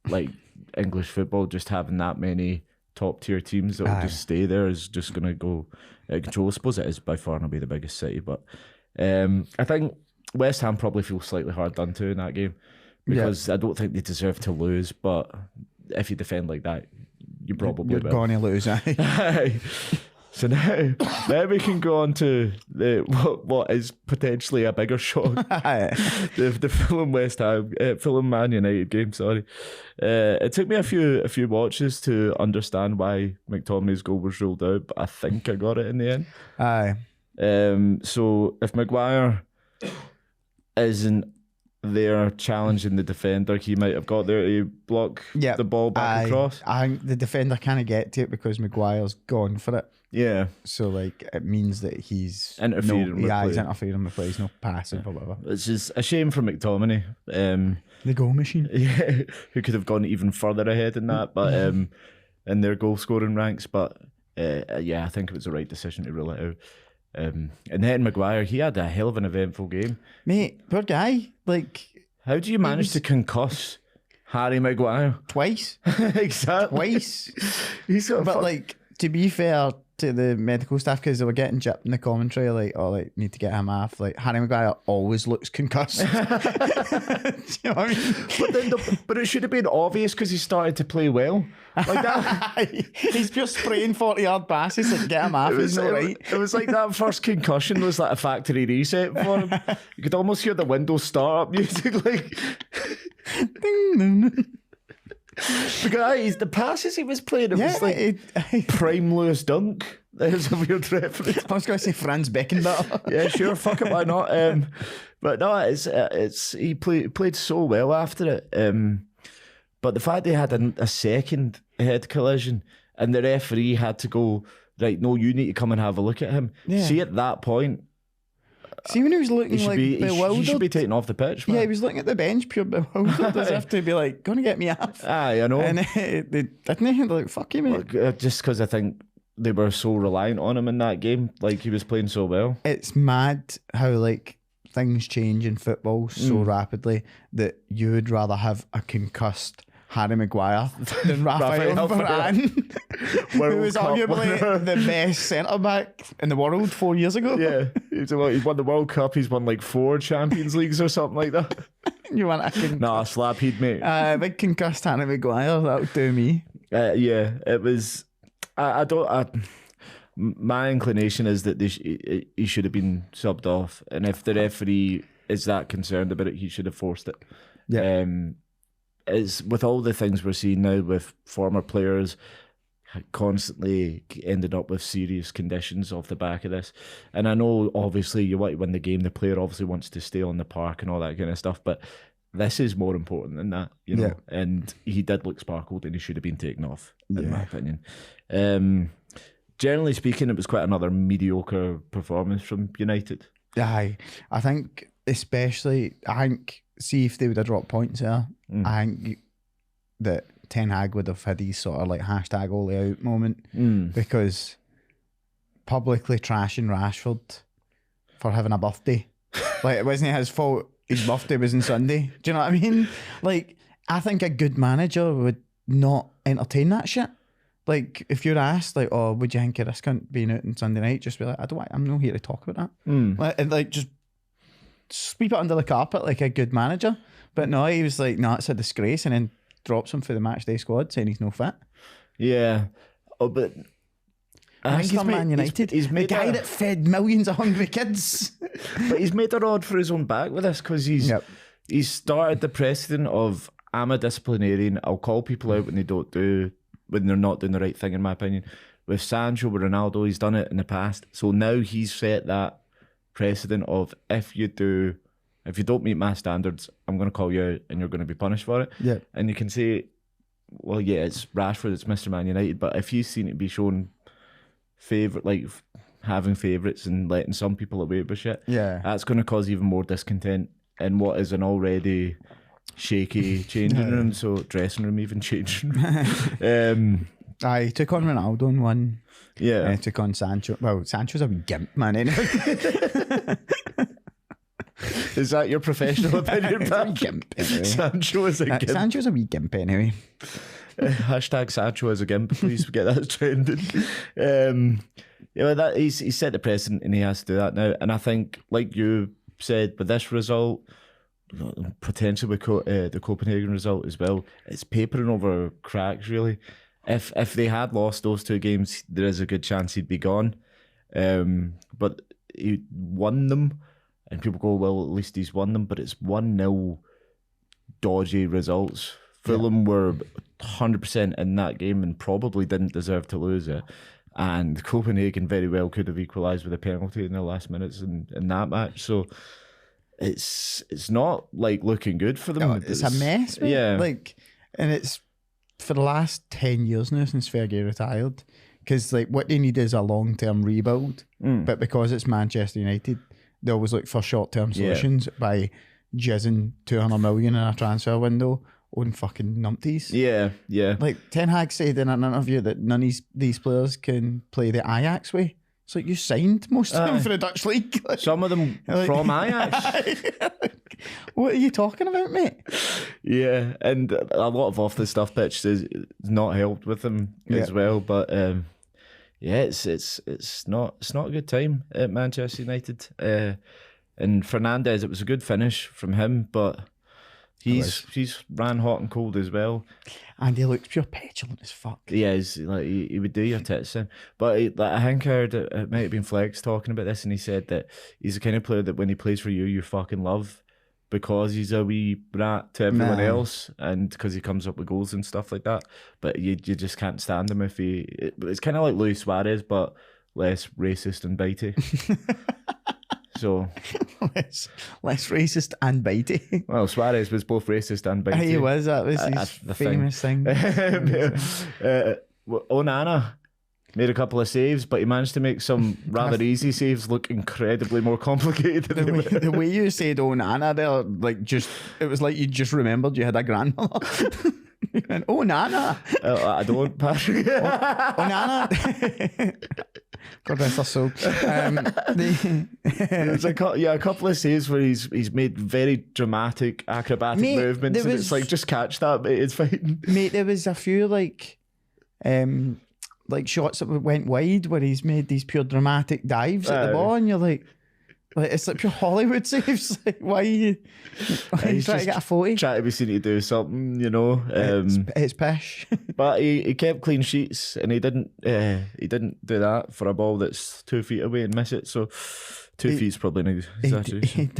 like English football, just having that many top tier teams that will just stay there is just going to go out of control. I suppose it is by far not be the biggest city, but I think West Ham probably feel slightly hard done to in that game because I don't think they deserve to lose, but if you defend like that, you probably You're going to lose. So now we can go on to what is potentially a bigger shock. the Fulham Man United game, sorry. It took me a few watches to understand why McTominay's goal was ruled out, but I think I got it in the end. So if Maguire isn't there challenging the defender, he might have got there to block the ball back across. I think the defender can't get to it because Maguire's gone for it. Yeah. So like it means that he's interfering with play. He's interfering with play. He's not passive or whatever. It's just a shame for McTominay. The goal machine. Yeah, who could have gone even further ahead in that, but in their goal scoring ranks. But I think it was the right decision to rule it out. And then Maguire, he had a hell of an eventful game. Mate, poor guy. Like, how do you manage to concuss Harry Maguire? Twice. Exactly. Twice. But like, to be fair, to the medical staff because they were getting gypped in the commentary, like, oh, like, need to get him off. Like, Harry Maguire always looks concussed. Do you know what I mean? But it should have been obvious because he started to play well. Like that. He's just spraying 40-yard passes, like, get him off, he's not right. It was like that first concussion was like a factory reset for him. You could almost hear the Windows startup music, like... Ding, ding. Because the passes he was playing, it was like prime Lewis Dunk. There's a weird reference. I was going to say Franz Beckenbauer. Yeah, sure, fuck it, why not? But no, he played so well after it. But the fact they had a second head collision and the referee had to go, right, no, you need to come and have a look at him. Yeah. See, at that point, see, when he was looking bewildered. He should be taken off the pitch, man. Yeah, he was looking at the bench pure bewildered as if to be like, gonna get me off. I know. And they didn't. Like, fuck you, mate. Look, just because I think they were so reliant on him in that game. Like, he was playing so well. It's mad how, like, things change in football so rapidly that you would rather have a concussed Harry Maguire than Raphael Varane, who was arguably the best centre-back in the world 4 years ago. Yeah, he's won the World Cup, he's won like 4 Champions Leagues or something like that. You want a concussed? Nah, slap he'd, mate. Big concussed Harry Maguire, that would do me. Yeah, it was... my inclination is that he should have been subbed off, and if the referee is that concerned about it, he should have forced it. Yeah. It's with all the things we're seeing now with former players constantly ended up with serious conditions off the back of this. And I know obviously you want to win the game, the player obviously wants to stay on the park and all that kind of stuff, but this is more important than that, you know. Yeah. And he did look sparkled and he should have been taken off, in my opinion. Generally speaking, it was quite another mediocre performance from United. Aye, I think see if they would have dropped points there, I think that Ten Hag would have had his sort of like hashtag Ole out moment because publicly trashing Rashford for having a birthday. Like, it wasn't his fault. His birthday was on Sunday. Do you know what I mean? Like, I think a good manager would not entertain that shit. Like, if you're asked, like, oh, would you think of this cunt being out on Sunday night? Just be like, I'm not here to talk about that. Like, just sweep it under the carpet like a good manager. But no, he was like, no, it's a disgrace, and then drops him for the match day squad saying he's no fit. Yeah. Oh, but I think he's Man United. He's made the guy that fed millions of hungry kids. But he's made a rod for his own back with this because he's started the precedent of, I'm a disciplinarian, I'll call people out when they're not doing the right thing, in my opinion. With Sancho, with Ronaldo, he's done it in the past. So now he's set that precedent of, if you don't meet my standards, I'm going to call you out and you're going to be punished for it. Yeah. And you can say, well, yeah, it's Rashford, it's Mr. Man United, but if he's seen it be shown having favourites and letting some people away with shit, that's going to cause even more discontent in what is an already shaky changing room, so dressing room, even changing room. I took on Ronaldo in one. Yeah. I took on Sancho. Well, Sancho's a wee gimp, man, anyway. Is that your professional opinion, Pat? Gimp, anyway. Sancho is a gimp. Sancho's a wee gimp, anyway. Hashtag Sancho as a gimp, please get that trending. He's set the precedent and he has to do that now. And I think, like you said, with this result, potentially with the Copenhagen result as well, it's papering over cracks, really. If they had lost those 2 games, there is a good chance he'd be gone. But he won them, and people go, well, at least he's won them, but it's 1-0 dodgy results. Fulham were 100% in that game and probably didn't deserve to lose it. And Copenhagen very well could have equalised with a penalty in the last minutes in that match. So it's not like looking good for them. No, it's a mess, mate. Yeah. Like, and it's for the last 10 years now since Fergie retired. Because like what they need is a long-term rebuild. But because it's Manchester United, they always look for short-term solutions by jizzing 200 million in a transfer window on fucking numpties. Yeah. Like Ten Hag said in an interview that none of these players can play the Ajax way. So you signed most of them for the Dutch league. Like, some of them from Ajax. What are you talking about, mate? Yeah, and a lot of off the stuff pitch is not helped with them as well. But yeah, it's not a good time at Manchester United. And Fernandes, it was a good finish from him, but he's ran hot and cold as well. And he looks pure petulant as fuck. He is, like, he would do your tits in. But I think I heard it might have been Flex talking about this, and he said that he's the kind of player that when he plays for you fucking love, because he's a wee brat to everyone else, and because he comes up with goals and stuff like that. But you just can't stand him if it's kind of like Luis Suarez, but less racist and bitey. So less racist and bitey. Well, Suarez was both racist and bitey. He was. That was his famous thing. Onana made a couple of saves, but he managed to make some rather easy saves look incredibly more complicated. The way you said Onana there, it was like you just remembered you had a grandmother. You went, Onana. I don't, Patrick. Onana. God rest our soul. There's a couple of saves where he's made very dramatic acrobatic movements, and it's like, just catch that, mate, it's fine. Mate, there was a few like shots that went wide where he's made these pure dramatic dives at the ball, and you're like it's like pure Hollywood saves. Like, why are you trying to get a 40? Trying to be seen to do something, you know. It's pish. But he kept clean sheets, and he didn't do that for a ball that's 2 feet away and miss it. So 2 feet's probably an exaggeration.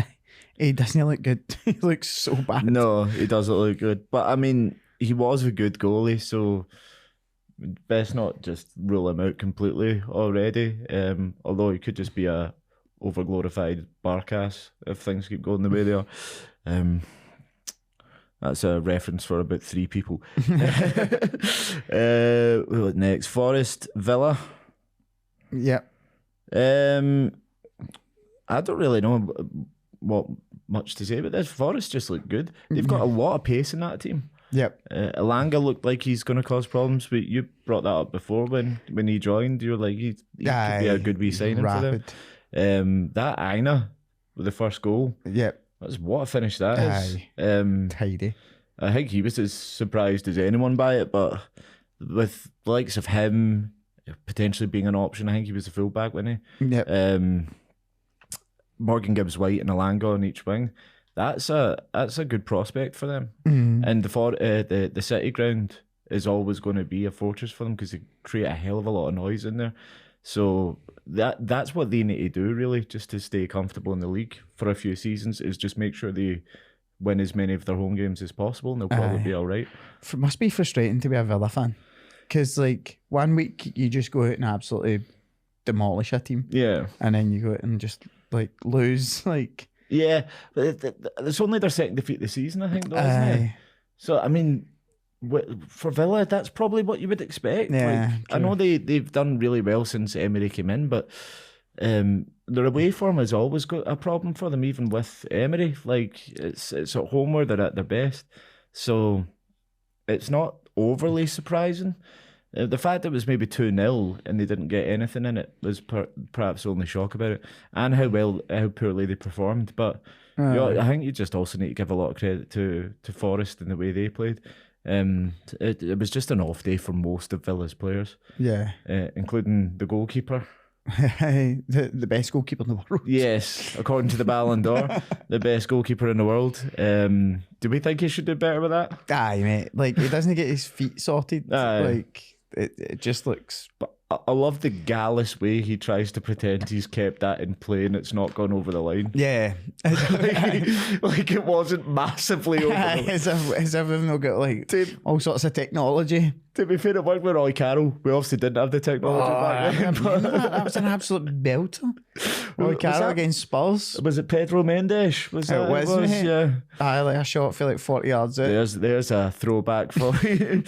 He doesn't look good. He looks so bad. No, he doesn't look good. But I mean, he was a good goalie, so best not just rule him out completely already. Although he could just be a overglorified barcass if things keep going the way they are. That's a reference for about 3 people. What next? Forest, Villa. Yeah. I don't really know what much to say about this. Forest just look good. They've got a lot of pace in that team. Yep. Elanga looked like he's going to cause problems, but you brought that up before when he joined. You were like, he could be a good wee signing for them. That Aina with the first goal. Yep. What a finish that is. Tidy. I think he was as surprised as anyone by it, but with the likes of him potentially being an option, I think he was a fullback, wasn't he? Yep. Morgan Gibbs-White and Elanga on each wing. That's a good prospect for them. And the City ground is always going to be a fortress for them because they create a hell of a lot of noise in there. So that's what they need to do, really, just to stay comfortable in the league for a few seasons, is just make sure they win as many of their home games as possible, and they'll probably be all right. It must be frustrating to be a Villa fan, because like 1 week you just go out and absolutely demolish a team, and then you go out and just like lose, like but it's only their second defeat of the season, I think, though, isn't it? So I mean, for Villa, that's probably what you would expect. I know they've done really well since Emery came in, but their away form has always got a problem for them, even with Emery. Like, it's at home where they're at their best, so it's not overly surprising. The fact that it was maybe 2-0 and they didn't get anything in it was perhaps the only shock about it, and how poorly they performed. But I think you just also need to give a lot of credit to Forest and the way they played. It was just an off day for most of Villa's players, including the goalkeeper. the best goalkeeper in the world. Yes, according to the Ballon d'Or, the best goalkeeper in the world. Do we think he should do better with that? Aye, mate. Like, he doesn't get his feet sorted. Like, it just looks. But I love the gallus way he tries to pretend he's kept that in play and it's not gone over the line. Yeah. like it wasn't massively over the line. As if we've not got like all sorts of technology. To be fair, it worked with Roy Carroll. We obviously didn't have the technology back then. That was an absolute belter. Roy Carroll against Spurs. Was it Pedro Mendes? Was that what it was? Yeah. Aye, like a shot for like 40 yards out. There's a throwback for you.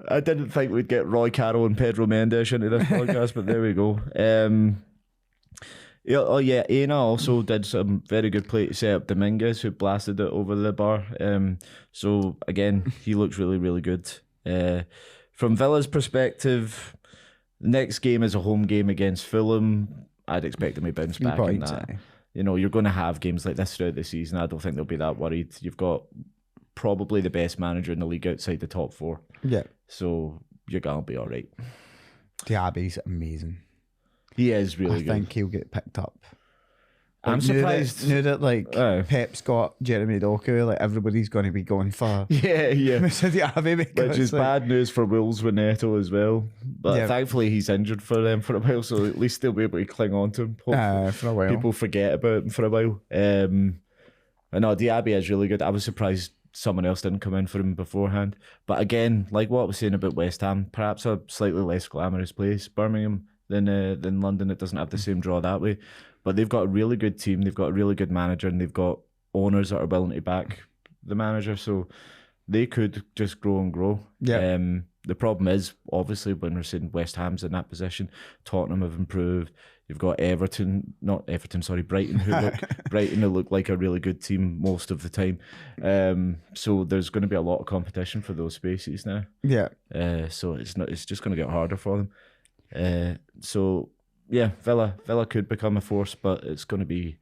I didn't think we'd get Roy Carroll and Pedro Mendes into this podcast, but there we go. Aina also did some very good play to set up Dominguez, who blasted it over the bar. So again, he looks really, really good. From Villa's perspective, the next game is a home game against Fulham. I'd expect them to bounce back in that. You know, you're going to have games like this throughout the season. I don't think they'll be that worried. You've got probably the best manager in the league outside the top 4. Yeah. So you're going to be all right. Diaby's amazing. He is really good. I think he'll get picked up. I'm surprised. Knew that Pep's got Jeremy Doku, like everybody's going to be going for Mr. Diaby, which is bad news for Wolves with Neto as well. But thankfully he's injured for them for a while, so at least they'll be able to cling on to him. For a while. People forget about him for a while. I know Diaby is really good. I was surprised someone else didn't come in for him beforehand. But again, like what I was saying about West Ham, perhaps a slightly less glamorous place, Birmingham, than London. It doesn't have the same draw that way. But they've got a really good team, they've got a really good manager, and they've got owners that are willing to back the manager, so they could just grow and grow. Yeah. The problem is, obviously, when we're saying West Ham's in that position, Tottenham have improved. You've got Brighton, who look like a really good team most of the time. So there's going to be a lot of competition for those spaces now. Yeah. So it's just going to get harder for them. So yeah, Villa could become a force, but it's going to be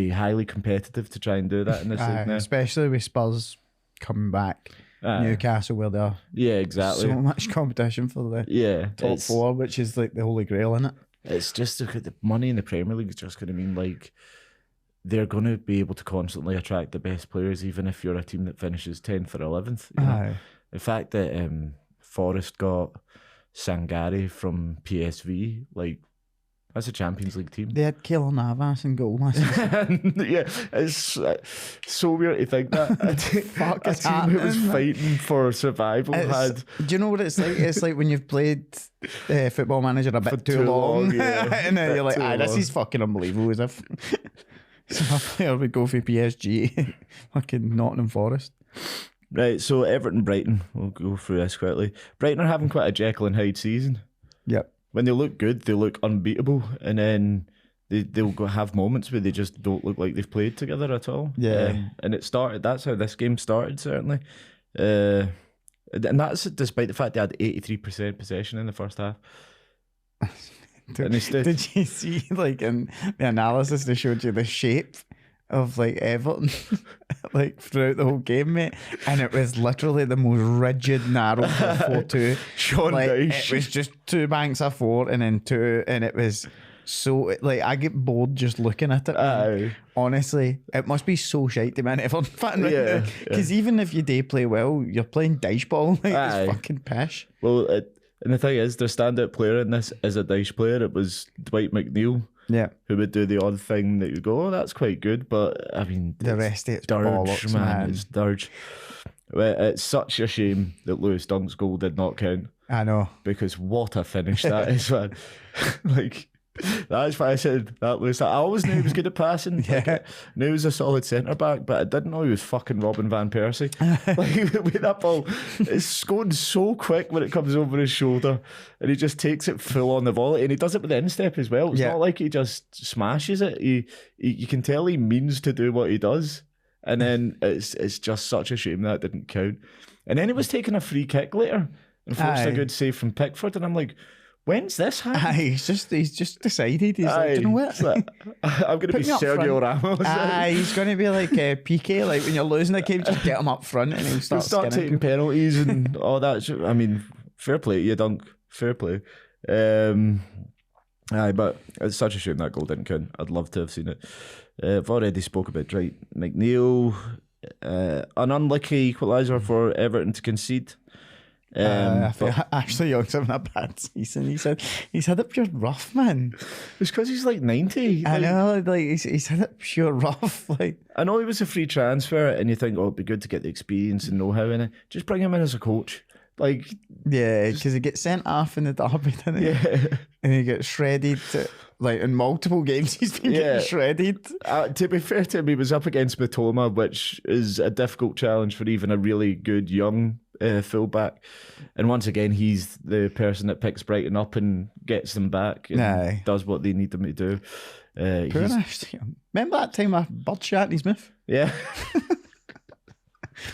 highly competitive to try and do that in this league now. Especially with Spurs coming back. Newcastle, where they're exactly so much competition for the top four, which is like the holy grail, isn't it? It's just the money in the Premier League is just going to mean like they're going to be able to constantly attract the best players, even if you're a team that finishes 10th or 11th. You know? The fact that Forest got Sangare from PSV, like, that's a Champions League team. They had Keylor Navas in goal last season. Yeah, it's so weird to think that a team who was fighting for survival had... Do you know what it's like? It's like when you've played Football Manager a bit too long. And then you're like, this is fucking unbelievable. As if some player would go for PSG, fucking Nottingham Forest. Right, so Everton, Brighton, we'll go through this quickly. Brighton are having quite a Jekyll and Hyde season. Yep. When they look good, they look unbeatable, and then they'll have moments where they just don't look like they've played together at all. Yeah. And it started, that's how this game started, certainly. And that's despite the fact they had 83% possession in the first half. Did you see, like, in the analysis, they showed you the shape of like Everton like throughout the whole game, mate, and it was literally the most rigid, narrow 4-2. Sean Dyche. It was just two banks of four and then two, and it was so like I get bored just looking at it. Honestly, it must be so shite to be an Everton fan right now, because even if you do play well, you're playing Dyche ball. Like, it's fucking pish. Well, and the thing is, their standout player in this is a Dyche player. It was Dwight McNeil. Yeah, who would do the odd thing that you go, oh, that's quite good, but I mean, the rest of it's dirge, bollocks, man. It's dirge. It's such a shame that Lewis Dunk's goal did not count. I know, because what a finish that is, man. Like, that's why I said that was. I always knew he was good at passing. Like, I knew he was a solid centre back, but I didn't know he was fucking Robin van Persie. Like, with that ball, it's going so quick when it comes over his shoulder, and he just takes it full on the volley, and he does it with the instep as well. It's not like he just smashes it. You can tell he means to do what he does, and then it's just such a shame that didn't count. And then he was taking a free kick later and forced a good save from Pickford, and I'm like, when's this happening? He's just decided. He's like, do you know what? I'm going to be Sergio Ramos. He's going to be like PK. Like when you're losing a game, just get him up front and he'll start taking penalties and all that. I mean, fair play to you, Dunk. Fair play. But it's such a shame that goal didn't count. I'd love to have seen it. I've already spoke about Dwight McNeil. An unlucky equaliser for Everton to concede. I think Ashley Young's having a bad season. He's had it pure rough, man. It's because he's like 90. I know, like he's had it pure rough. Like, I know he was a free transfer, and you think, oh, it'd be good to get the experience and know-how in it. Just bring him in as a coach. Like, yeah, because he gets sent off in the derby, doesn't he? Yeah, and he gets shredded. Like in multiple games, he's been getting shredded. To be fair to him, he was up against Matoma, which is a difficult challenge for even a really good young fullback. And once again, he's the person that picks Brighton up and gets them back and does what they need them to do. Remember that time I bird shot in his mouth? Yeah.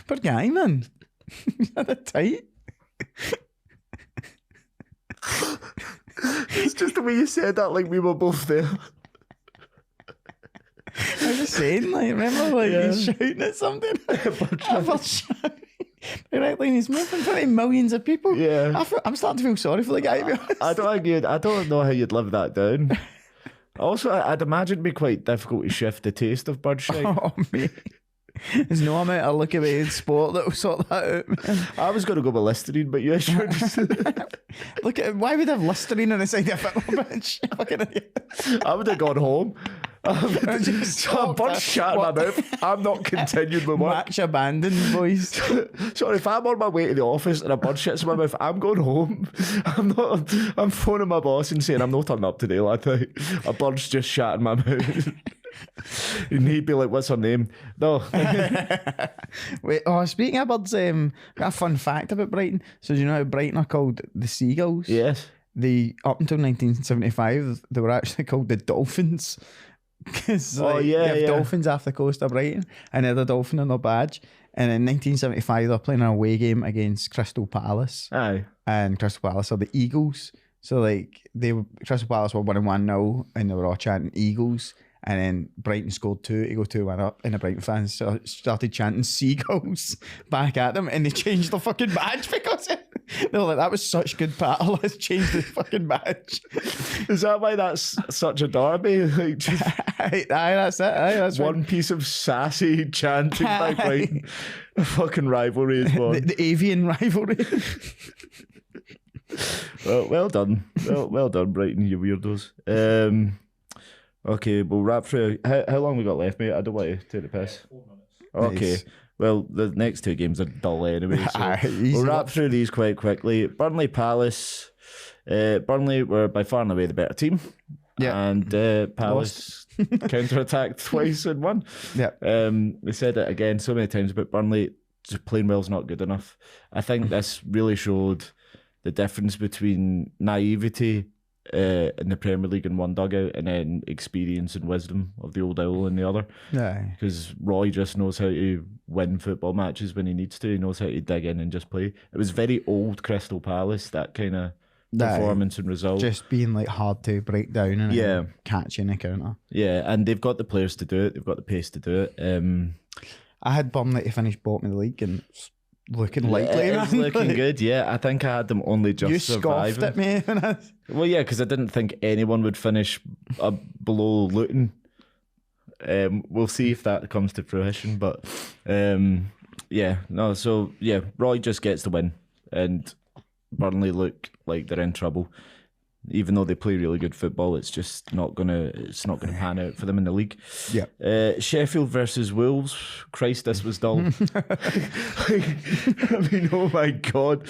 Poor guy, man. He's had it tight. It's just the way you said that, like we were both there. I was just saying, like, remember, like he's shouting at something. Bird shot. Directly in his mouth in front of millions of people. Yeah. I'm starting to feel sorry for the guy, to be honest. I don't know how you'd live that down. Also, I'd imagine it'd be quite difficult to shift the taste of birdshite. Oh, mate. There's no amount of look away in sport that will sort that out, man. I was going to go with Listerine, but yeah, sure. Look at why would I have Listerine on the side of a football pitch? I would have gone home. So a bird shat in my mouth. I'm not continuing with work. Match abandoned, boys. Sorry, if I'm on my way to the office and a bird shits in my mouth, I'm going home. I'm phoning my boss and saying I'm not turning up today, lad. A bird's just shat in my mouth. And he'd be like, "What's her name?" No. Wait. Oh, speaking of birds, got a fun fact about Brighton. So do you know how Brighton are called the Seagulls? Yes. Up until 1975, they were actually called the Dolphins. Because they have dolphins off the coast of Brighton, and they're the dolphin on their badge. And in 1975, they're playing an away game against Crystal Palace. Aye. And Crystal Palace are the Eagles. So Crystal Palace were 1-0, and they were all chanting Eagles. And then Brighton scored 2 to go 2-1 up, and the Brighton fans started chanting Seagulls back at them, and they changed the fucking badge because they were like, "That was such good battle, let's change the fucking badge." Is that why that's such a derby? Like, just aye, that's it. Aye, that's one piece of sassy chanting by Brighton. A fucking rivalry is born. The avian rivalry. Well done. Well done, Brighton, you weirdos. Okay, we'll wrap through. How long we got left, mate? I don't want to take the piss. 4 minutes. Okay. Nice. Well, the next 2 games are dull anyway, so we'll wrap through these quite quickly. Burnley Palace. Burnley were by far and away the better team. Yeah. And Palace counter-attacked twice and won. Yeah. We said it again so many times, but Burnley just playing well is not good enough. I think this really showed the difference between naivety in the Premier League in one dugout and then experience and wisdom of the old owl in the other. Yeah. Because Roy just knows how to win football matches when he needs to. He knows how to dig in and just play. It was very old Crystal Palace, that kind of performance and result. Just being like hard to break down and catching a counter. Yeah, and they've got the players to do it. They've got the pace to do it. I had Burnley to finish bottom of the league and looking likely. It's looking good, yeah. I think I had them only just surviving. You scoffed at me. Well, yeah, because I didn't think anyone would finish below Luton. We'll see if that comes to fruition, but Roy just gets the win, and Burnley look like they're in trouble. Even though they play really good football, it's just not gonna pan out for them in the league. Yeah. Sheffield versus Wolves. Christ, this was dull. I mean, oh my God.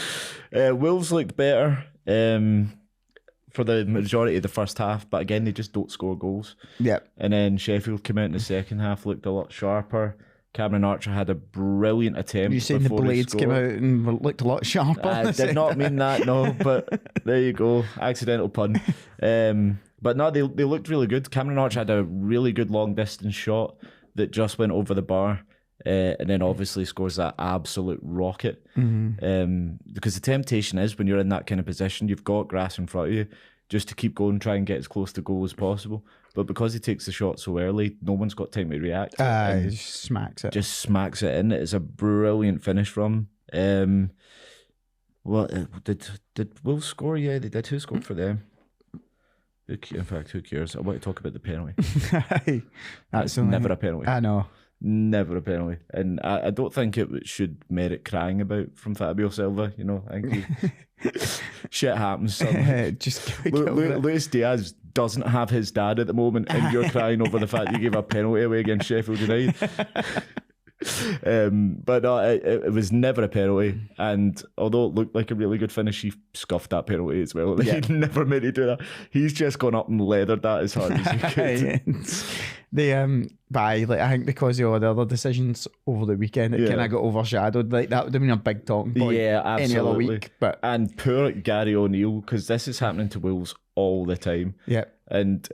Wolves looked better for the majority of the first half, but again, they just don't score goals. Yeah. And then Sheffield came out in the second half, looked a lot sharper. Cameron Archer had a brilliant attempt. You saying the blades came out and looked a lot sharper? I did not mean that, no, but there you go. Accidental pun. But no, they looked really good. Cameron Archer had a really good long distance shot that just went over the bar, and then obviously scores that absolute rocket. Mm-hmm. Because the temptation is, when you're in that kind of position, you've got grass in front of you, just to keep going, try and get as close to goal as possible. But because he takes the shot so early, no one's got time to react. He just smacks it. Just smacks it in. It's a brilliant finish from him. Did Wolves score? Yeah, they did. Who scored for them? In fact, who cares? I want to talk about the penalty. That's never a penalty. I know. Never a penalty. And I don't think it should merit crying about from Fabio Silva. You know, I think shit happens. Just Luis Diaz doesn't have his dad at the moment, and you're crying over the fact you gave a penalty away against Sheffield United. But no, it was never a penalty, and although it looked like a really good finish, he scuffed that penalty as well. He never meant to do that. He's just gone up and leathered that as hard as he could. I think because of all the other decisions over the weekend, it kind of got overshadowed. Like, that would have been a big talking point. Yeah, absolutely. Any other week, and poor Gary O'Neill, because this is happening to Wolves all the time. Yeah. And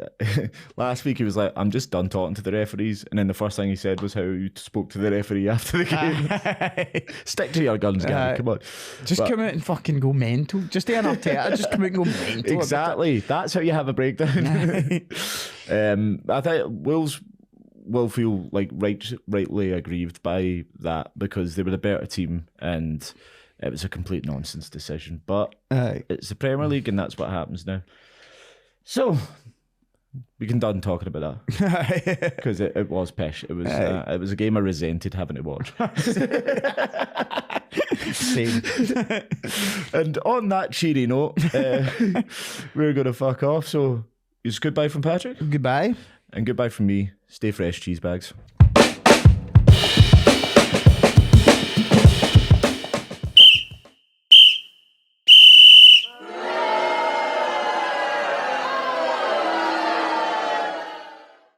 last week he was like, "I'm just done talking to the referees," and then the first thing he said was how you spoke to the referee after the game. Stick to your guns, Gary. Come on, just come out and fucking go mental. Just the Arteta, just come out and go mental. Exactly. That's how you have a breakdown. I think Wolves will feel like rightly aggrieved by that because they were the better team and it was a complete nonsense decision. But it's the Premier League and that's what happens now. So we can done talking about that because it was pish. It was a game I resented having to watch. Same. And on that cheery note, we're going to fuck off. So it's goodbye from Patrick. Goodbye. And goodbye from me. Stay fresh, cheese bags.